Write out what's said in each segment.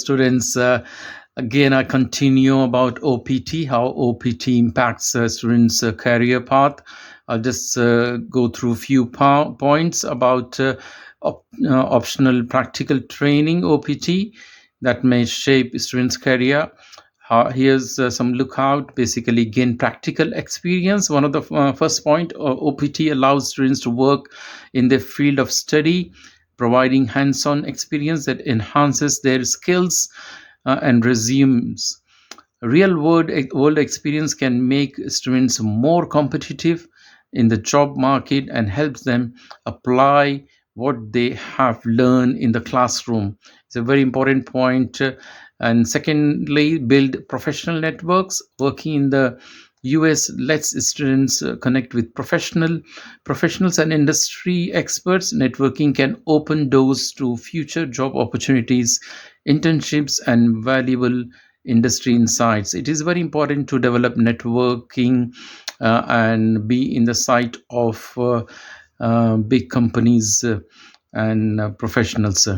students. Again, I continue about OPT, how OPT impacts students' career path. I'll just go through a few points about optional practical training OPT that may shape students' career. Here's some lookout. Basically, gain practical experience. One of the first point, OPT allows students to work in their field of study, providing hands-on experience that enhances their skills and resumes. Real world experience can make students more competitive in the job market and helps them apply what they have learned in the classroom. It's a very important point. And secondly, build professional networks. Working in the US lets students connect with professionals and industry experts. Networking can open doors to future job opportunities, internships, and valuable industry insights. It is very important to develop networking and be in the sight of big companies and professionals.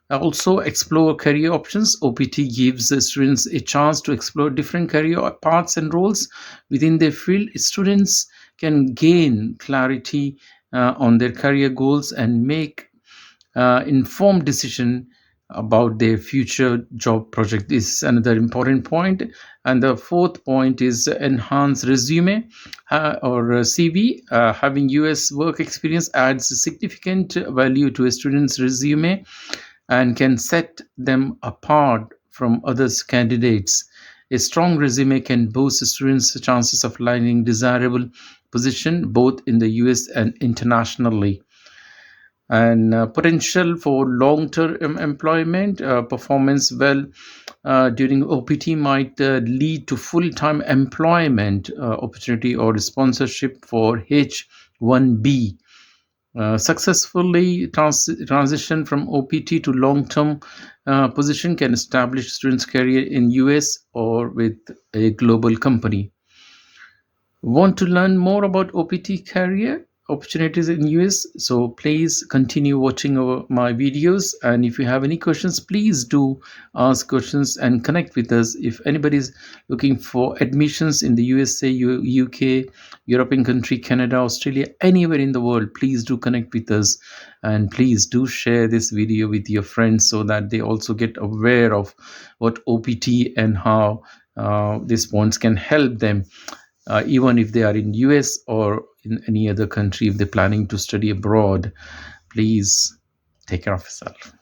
Also, explore career options. OPT gives students a chance to explore different career paths and roles within their field. Students can gain clarity on their career goals and make informed decision about their future job project. This is another important point. And the fourth point is enhance resume or CV. Having US work experience adds significant value to a student's resume and can set them apart from other candidates. A strong resume can boost students' chances of landing desirable position both in the US and internationally. And potential for long-term employment, performance well during OPT might lead to full-time employment opportunity or sponsorship for H-1B. Successfully transition from OPT to long-term position can establish students' career in US or with a global company. Want to learn more about OPT career opportunities in US? So please continue watching my videos, and if you have any questions, please do ask questions and connect with us. If anybody is looking for admissions in the USA, UK, European country, Canada, Australia, anywhere in the world, please do connect with us, and please do share this video with your friends so that they also get aware of what OPT and how these points can help them, even if they are in US or in any other country. If they're planning to study abroad, please take care of yourself.